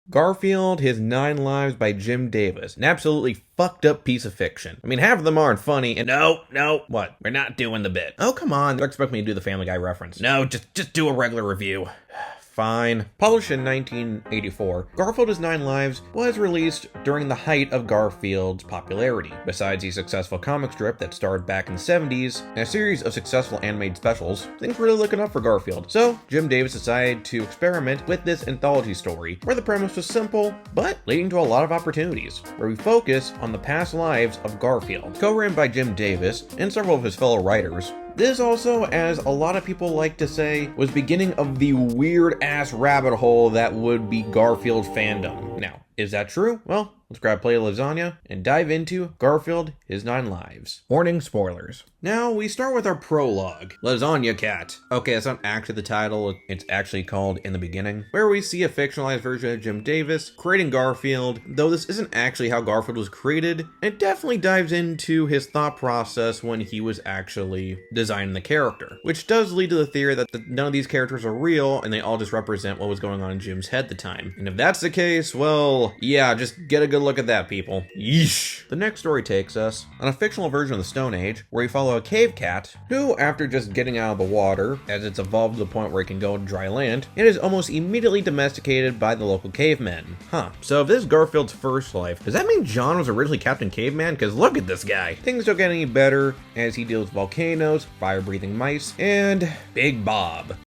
Garfield, His 9 Lives by Jim Davis. An absolutely fucked up piece of fiction. I mean, half of them aren't funny, and no, what? We're not doing the bit. Oh, come on, they're expecting me to do the Family Guy reference. No, just do a regular review. Fine. Published in 1984, Garfield His 9 Lives was released during the height of Garfield's popularity. Besides the successful comic strip that starred back in the 70s, and a series of successful animated specials, things were really looking up for Garfield. So, Jim Davis decided to experiment with this anthology story, where the premise was simple, but leading to a lot of opportunities, where we focus on the past lives of Garfield. Co-written by Jim Davis and several of his fellow writers, this also, as a lot of people like to say, was beginning of the weird-ass rabbit hole that would be Garfield fandom. Now, is that true? Well, let's grab a plate of lasagna and dive into Garfield, His 9 Lives. Warning, spoilers. Now, we start with our prologue, Lasagna Cat. Okay, that's not actually the title, it's actually called In the Beginning, where we see a fictionalized version of Jim Davis creating Garfield, though this isn't actually how Garfield was created. It definitely dives into his thought process when he was actually designing the character, which does lead to the theory that none of these characters are real and they all just represent what was going on in Jim's head at the time. And if that's the case, well, yeah, just get a good look at that, people. Yeesh. The next story takes us on a fictional version of the Stone Age, where we follow a cave cat who, after just getting out of the water, as it's evolved to the point where it can go to dry land, it is almost immediately domesticated by the local cavemen. So if this is Garfield's first life, does that mean John was originally Captain Caveman? Because look at this guy. Things don't get any better as he deals with volcanoes, fire-breathing mice, and Big Bob.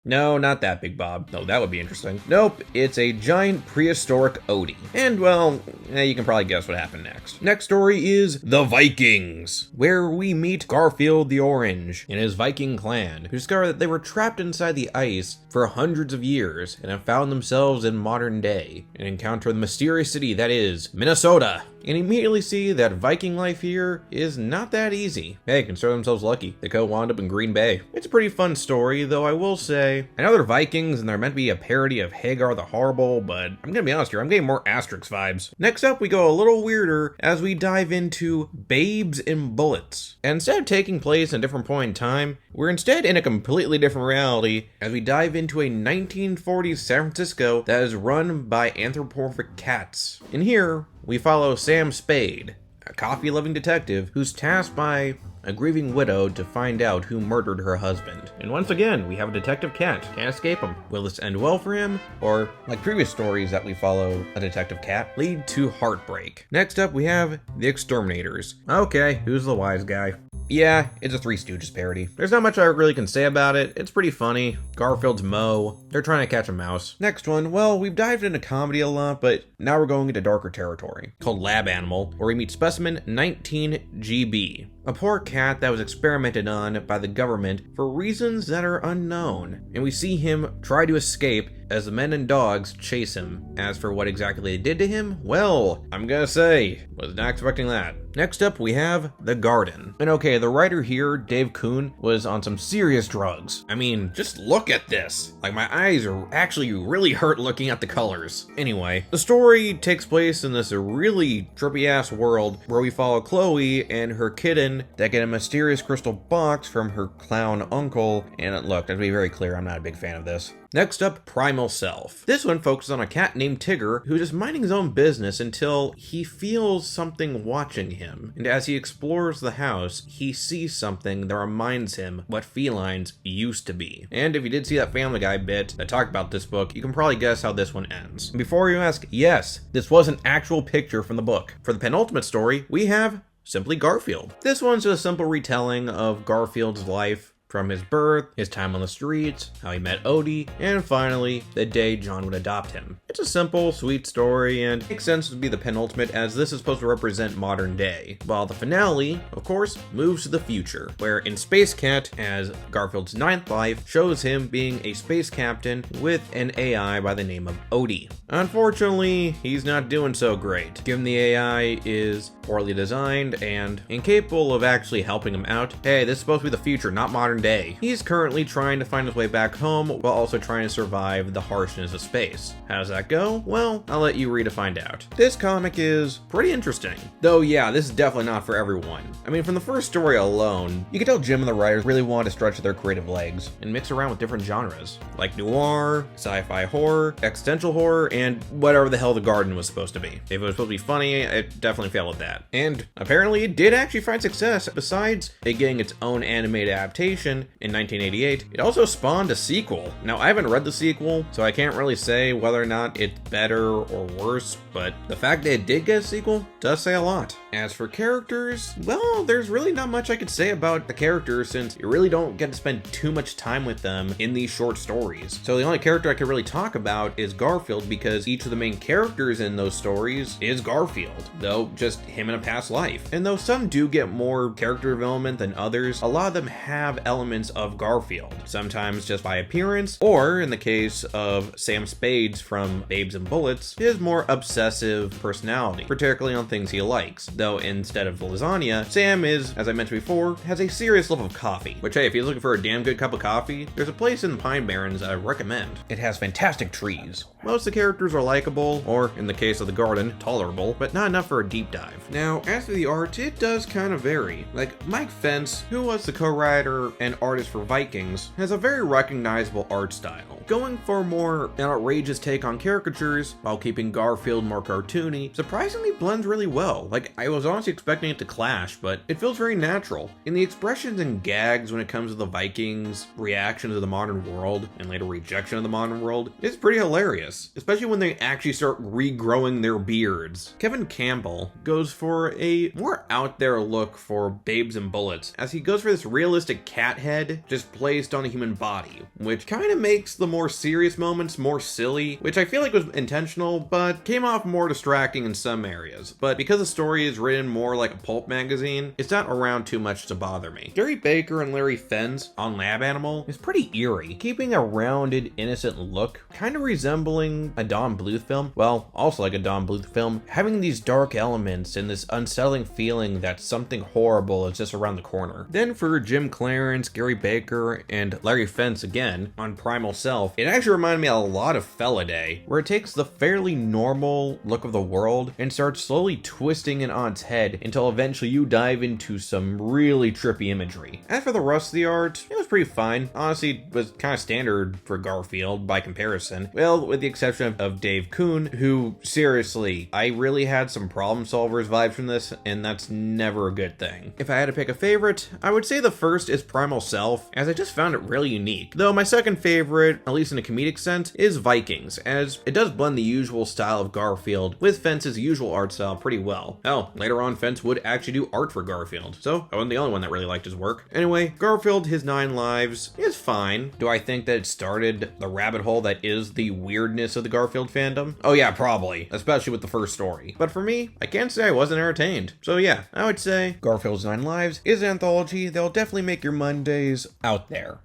No, not that Big Bob. No, that would be interesting. Nope, it's a giant prehistoric Odie. And, well, you can probably guess what happened next. Next story is The Vikings, where we meet Garfield the Orange and his Viking clan, who discover that they were trapped inside the ice for hundreds of years and have found themselves in modern day and encounter the mysterious city that is Minnesota, and immediately see that Viking life here is not that easy. Hey, consider themselves lucky. They could wound up in Green Bay. It's a pretty fun story, though I will say, I know they're Vikings and they're meant to be a parody of Hagar the Horrible, but I'm gonna be honest here, I'm getting more Asterix vibes. Next up, we go a little weirder as we dive into Babes in Bullets. And instead of taking place at a different point in time, we're instead in a completely different reality as we dive into a 1940s San Francisco that is run by anthropomorphic cats. In here, we follow Sam Spade, a coffee-loving detective who's tasked by a grieving widow to find out who murdered her husband. And once again, we have a detective cat. Can't escape him. Will this end well for him? Or, like previous stories that we follow a detective cat, lead to heartbreak? Next up, we have The Exterminators. Okay, who's the wise guy? Yeah, it's a Three Stooges parody. There's not much I really can say about it. It's pretty funny. Garfield's Moe. They're trying to catch a mouse. Next one, well, we've dived into comedy a lot, but now we're going into darker territory, called Lab Animal, where we meet Specimen 19GB, a poor cat that was experimented on by the government for reasons that are unknown. And we see him try to escape as the men and dogs chase him. As for what exactly they did to him, well, I'm gonna say, was not expecting that. Next up, we have The Garden. And okay, the writer here, Dave Kuhn, was on some serious drugs. I mean, just look at this. Like, my eyes are actually really hurt looking at the colors. Anyway, the story takes place in this really trippy-ass world where we follow Chloe and her kitten that get a mysterious crystal box from her clown uncle. And look, to be very clear, I'm not a big fan of this. Next up, Primal Self. This one focuses on a cat named Tigger who's just minding his own business until he feels something watching him. And as he explores the house, he sees something that reminds him what felines used to be. And if you did see that Family Guy bit that talked about this book, you can probably guess how this one ends. And before you ask, yes, this was an actual picture from the book. For the penultimate story, we have simply Garfield. This one's just a simple retelling of Garfield's life, from his birth, his time on the streets, how he met Odie, and finally, the day John would adopt him. It's a simple, sweet story, and makes sense to be the penultimate as this is supposed to represent modern day. While the finale, of course, moves to the future, where in Space Cat, as Garfield's 9th life, shows him being a space captain with an AI by the name of Odie. Unfortunately, he's not doing so great, given the AI is poorly designed and incapable of actually helping him out. Hey, this is supposed to be the future, not modern modern day. He's currently trying to find his way back home while also trying to survive the harshness of space. How does that go? Well, I'll let you read to find out. This comic is pretty interesting. Though yeah, this is definitely not for everyone. I mean, from the first story alone, you can tell Jim and the writers really wanted to stretch their creative legs and mix around with different genres, like noir, sci-fi horror, existential horror, and whatever the hell the garden was supposed to be. If it was supposed to be funny, it definitely failed at that. And apparently it did actually find success. Besides it getting its own animated adaptation in 1988, it also spawned a sequel. Now, I haven't read the sequel, so I can't really say whether or not it's better or worse, but the fact that it did get a sequel does say a lot. As for characters, well, there's really not much I could say about the characters since you really don't get to spend too much time with them in these short stories. So the only character I could really talk about is Garfield, because each of the main characters in those stories is Garfield, though just him in a past life. And though some do get more character development than others, a lot of them have elements of Garfield, sometimes just by appearance, or in the case of Sam Spades from Babes and Bullets, his more obsessive personality, particularly on things he likes. Though instead of lasagna, Sam is, as I mentioned before, has a serious love of coffee, which hey, if he's looking for a damn good cup of coffee, there's a place in the Pine Barrens I recommend. It has fantastic trees. Most of the characters are likable, or in the case of the garden, tolerable, but not enough for a deep dive. Now, as for the art, it does kind of vary. Like, Mike Fence, who was the co-writer and artist for Vikings, has a very recognizable art style, going for more an outrageous take on caricatures while keeping Garfield more cartoony. Surprisingly blends really well. Like, I was honestly expecting it to clash, but it feels very natural. In the expressions and gags when it comes to the Vikings' reaction to the modern world and later rejection of the modern world, it's pretty hilarious, especially when they actually start regrowing their beards. Kevin Campbell goes for a more out there look for Babes and Bullets, as he goes for this realistic cat head just placed on a human body, which kind of makes the more serious moments more silly, which I feel like was intentional, but came off more distracting in some areas. But because the story is written more like a pulp magazine, it's not around too much to bother me. Gary Baker and Larry Fenns on Lab Animal is pretty eerie, keeping a rounded, innocent look, kind of resembling a Don Bluth film. Well, also like a Don Bluth film, having these dark elements and this unsettling feeling that something horrible is just around the corner. Then for Jim Clarence, Gary Baker, and Larry Fenns again on Primal Self, it actually reminded me a lot of Feliday, where it takes the fairly normal look of the world and starts slowly twisting it on its head until eventually you dive into some really trippy imagery. As for the rest of the art, it was pretty fine. Honestly, it was kind of standard for Garfield by comparison. Well, with the exception of Dave Kuhn, who, seriously, I really had some problem solvers vibes from this, and that's never a good thing. If I had to pick a favorite, I would say the first is Primal Self, as I just found it really unique. Though my second favorite, at least in a comedic sense, is Vikings, as it does blend the usual style of Garfield with Fence's usual art style pretty well. Hell, later on Fence would actually do art for Garfield, so I wasn't the only one that really liked his work. Anyway, Garfield, His 9 Lives is fine. Do I think that it started the rabbit hole that is the weirdness of the Garfield fandom? Oh yeah, probably, especially with the first story. But for me, I can't say I wasn't entertained. So yeah, I would say Garfield's 9 Lives is an anthology that'll definitely make your Mondays out there.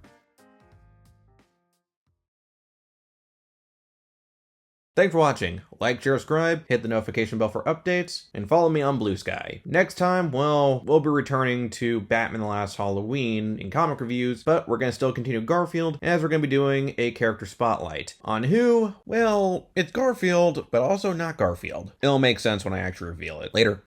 Thanks for watching. Like, share, subscribe, hit the notification bell for updates, and follow me on Blue Sky. Next time, well, we'll be returning to Batman the Last Halloween in comic reviews, but we're going to still continue Garfield, as we're going to be doing a character spotlight. On who? Well, it's Garfield, but also not Garfield. It'll make sense when I actually reveal it. Later.